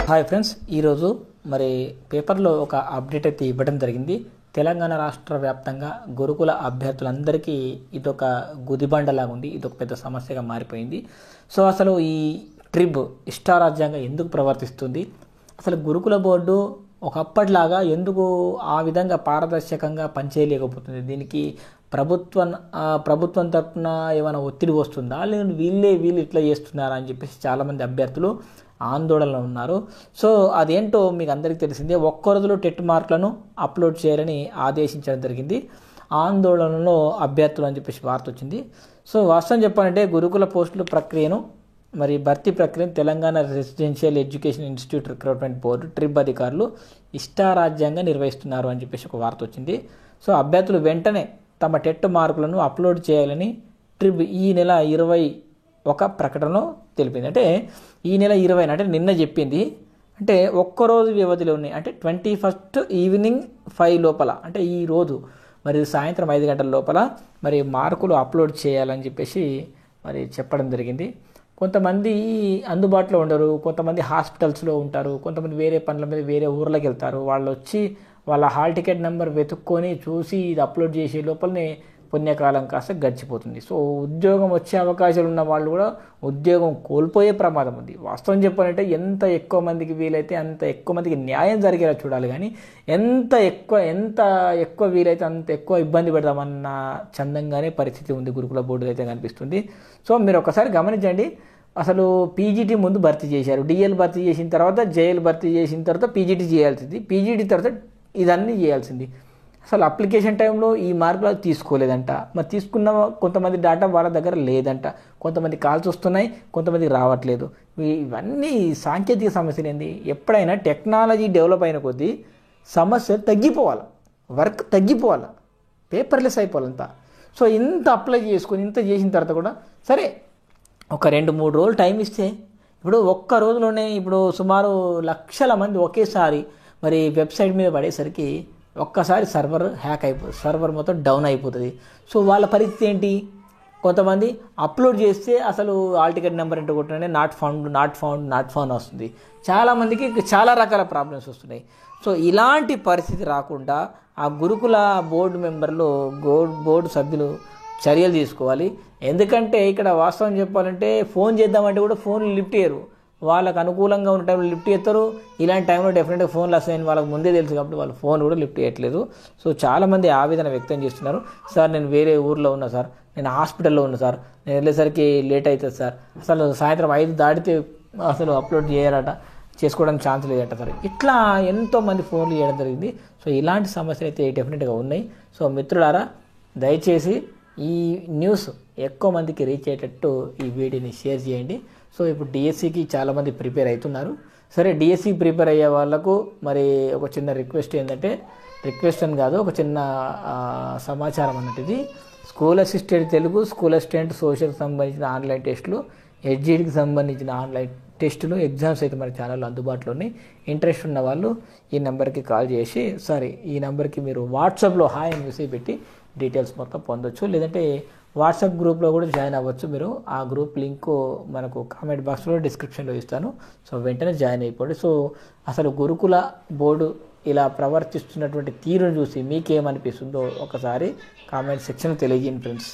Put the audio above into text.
Hi friends, ఈరోజు మరి పేపర్లో ఒక అప్డేట్ అయితే ఇవ్వడం జరిగింది. తెలంగాణ రాష్ట్ర వ్యాప్తంగా గురుకుల అభ్యర్థులందరికీ ఇదొక గుదిబండలాగా ఉంది. ఇదొక పెద్ద సమస్యగా మారిపోయింది. సో అసలు ఈ ట్రిబ్ ఇష్టారాజ్యంగా ఎందుకు ప్రవర్తిస్తుంది? అసలు గురుకుల బోర్డు ఒకప్పటిలాగా ఎందుకు ఆ విధంగా పారదర్శకంగా పనిచేయలేకపోతుంది? దీనికి ప్రభుత్వం తరఫున ఏమైనా ఒత్తిడి వస్తుందా, లేదు వీళ్ళు ఇట్లా చేస్తున్నారా అని చెప్పేసి చాలామంది అభ్యర్థులు ఆందోళనలో ఉన్నారు. సో అదేంటో మీకు అందరికీ తెలిసిందే. ఒక్క రోజులో టెట్ మార్కులను అప్లోడ్ చేయాలని ఆదేశించడం జరిగింది. ఆందోళనలో అభ్యర్థులు అని చెప్పేసి వార్త వచ్చింది. సో వాస్తవం చెప్పాలంటే గురుకుల పోస్టుల ప్రక్రియను భర్తీ ప్రక్రియను Telangana residential education institute recruitment board ట్రిబ్ అధికారులు ఇష్టారాజ్యంగా నిర్వహిస్తున్నారు అని చెప్పేసి ఒక వార్త వచ్చింది. సో అభ్యర్థులు వెంటనే తమ టెట్ మార్కులను అప్లోడ్ చేయాలని ట్రిబ్ ఈ నెల 21 ప్రకటనలో తెలిపింది. అంటే ఈ నెల 20 అంటే నిన్న చెప్పింది. అంటే ఒక్కరోజు వ్యవధిలోనే, అంటే 21 ఈవినింగ్ 5 లోపల, అంటే ఈ రోజు సాయంత్రం 5 గంటల లోపల మార్కులు అప్లోడ్ చేయాలని చెప్పేసి చెప్పడం జరిగింది. కొంతమంది అందుబాటులో ఉండరు, కొంతమంది హాస్పిటల్స్లో ఉంటారు, కొంతమంది వేరే పనుల మీద వేరే ఊర్లోకి వెళ్తారు. వాళ్ళు వచ్చి వాళ్ళ హాల్ టికెట్ నెంబర్ వెతుక్కొని చూసి ఇది అప్లోడ్ చేసే లోపలనే పుణ్యకాలం కాస్త గడిచిపోతుంది. సో ఉద్యోగం వచ్చే అవకాశాలు ఉన్న వాళ్ళు కూడా ఉద్యోగం కోల్పోయే ప్రమాదం ఉంది. వాస్తవం చెప్పాలంటే ఎంత ఎక్కువ మందికి వీలైతే అంత ఎక్కువ మందికి న్యాయం జరిగేలా చూడాలి, కానీ ఎంత ఎక్కువ వీలైతే అంత ఎక్కువ ఇబ్బంది పెడదామన్న చందంగానే పరిస్థితి ఉంది గురుకుల బోర్డులో అయితే కనిపిస్తుంది. సో మీరు ఒకసారి గమనించండి. అసలు పీజీటీ ముందు భర్తీ చేశారు, డిఎల్ భర్తీ చేసిన తర్వాత జేఎల్ భర్తీ చేసిన తర్వాత పీజీటీ చేయాల్సింది, పీజీటీ తర్వాత ఇదన్నీ చేయాల్సింది. అసలు అప్లికేషన్ టైంలో ఈ మార్కులు తీసుకోలేదంట. తీసుకున్న కొంతమంది డేటా వాళ్ళ దగ్గర లేదంట, కొంతమంది కాల్స్ వస్తున్నాయి, కొంతమందికి రావట్లేదు. ఇవన్నీ సాంకేతిక సమస్యలు ఏంది? ఎప్పుడైనా టెక్నాలజీ డెవలప్ అయిన కొద్దీ సమస్య తగ్గిపోవాలి, వర్క్ తగ్గిపోవాలి, పేపర్లెస్ అయిపోవాలంతా. సో ఇంత అప్లై చేసుకొని ఇంత చేసిన తర్వాత కూడా సరే ఒక 2-3 రోజులు టైం ఇస్తే, ఇప్పుడు ఒక్క రోజులోనే ఇప్పుడు సుమారు లక్షల మంది ఒకేసారి వెబ్సైట్ మీద పడేసరికి ఒక్కసారి సర్వర్ మొత్తం డౌన్ అయిపోతుంది. సో వాళ్ళ పరిస్థితి ఏంటి? కొంతమంది అప్లోడ్ చేస్తే అసలు హాల్ టికెట్ నెంబర్ ఏంటో కొట్టనే నాట్ ఫౌండ్ వస్తుంది. చాలామందికి చాలా రకాల ప్రాబ్లమ్స్ వస్తున్నాయి. సో ఇలాంటి పరిస్థితి రాకుండా ఆ గురుకుల బోర్డు మెంబర్లు బోర్డు సభ్యులు చర్యలు తీసుకోవాలి. ఎందుకంటే ఇక్కడ వాస్తవం చెప్పాలంటే ఫోన్ చేద్దామంటే కూడా ఫోన్లు లిఫ్ట్ చేయరు. వాళ్ళకు అనుకూలంగా ఉన్న టైంలో లిఫ్ట్ చేస్తారు, ఇలాంటి టైంలో డెఫినెట్గా ఫోన్లు వస్తాయని వాళ్ళకి ముందే తెలుసు కాబట్టి వాళ్ళు ఫోన్ కూడా లిఫ్ట్ చేయట్లేదు. సో చాలామంది ఆవేదన వ్యక్తం చేస్తున్నారు. సార్ నేను వేరే ఊర్లో ఉన్నా సార్, నేను హాస్పిటల్లో ఉన్నా సార్, నేను వెళ్ళేసరికి లేట్ అవుతుంది సార్, అసలు సాయంత్రం 5 దాటితే అసలు అప్లోడ్ చేసుకోవడానికి ఛాన్స్ లేదట సార్. ఇట్లా ఎంతోమంది ఫోన్లు చేయడం జరిగింది. సో ఇలాంటి సమస్యలు అయితే డెఫినెట్గా ఉన్నాయి. సో మిత్రులారా, దయచేసి ఈ న్యూస్ ఎక్కువ మందికి రీచ్ అయ్యేటట్టు ఈ వీడియోని షేర్ చేయండి. సో ఇప్పుడు డిఎస్సికి చాలామంది ప్రిపేర్ అవుతున్నారు. సరే, డిఎస్సి ప్రిపేర్ అయ్యే వాళ్ళకు ఒక చిన్న రిక్వెస్ట్ ఏంటంటే, రిక్వెస్ట్ అని కాదు, ఒక చిన్న సమాచారం అన్నట్టుది. School assistant Telugu, school assistant సోషల్కి సంబంధించిన ఆన్లైన్ టెస్టులు, ఎడ్జిడికి సంబంధించిన ఆన్లైన్ టెస్టులు, ఎగ్జామ్స్ అయితే మన ఛానల్లో అందుబాటులో ఉన్నాయి. ఇంట్రెస్ట్ ఉన్న వాళ్ళు ఈ నెంబర్కి కాల్ చేసి, ఈ నెంబర్కి మీరు వాట్సాప్లో హాయ్ అని మెసేజ్ పెట్టి డీటెయిల్స్ మొత్తం పొందొచ్చు. లేదంటే వాట్సాప్ గ్రూప్లో కూడా జాయిన్ అవ్వచ్చు. మీరు ఆ గ్రూప్ లింక్ మనకు కామెంట్ బాక్స్లో డిస్క్రిప్షన్లో ఇస్తాను. సో వెంటనే జాయిన్ అయిపోండి. సో అసలు గురుకుల బోర్డు ఇలా ప్రవర్తిస్తున్నటువంటి తీరును చూసి మీకేమనిపిస్తుందో ఒకసారి కామెంట్ సెక్షన్ తెలియజేయండి ఫ్రెండ్స్.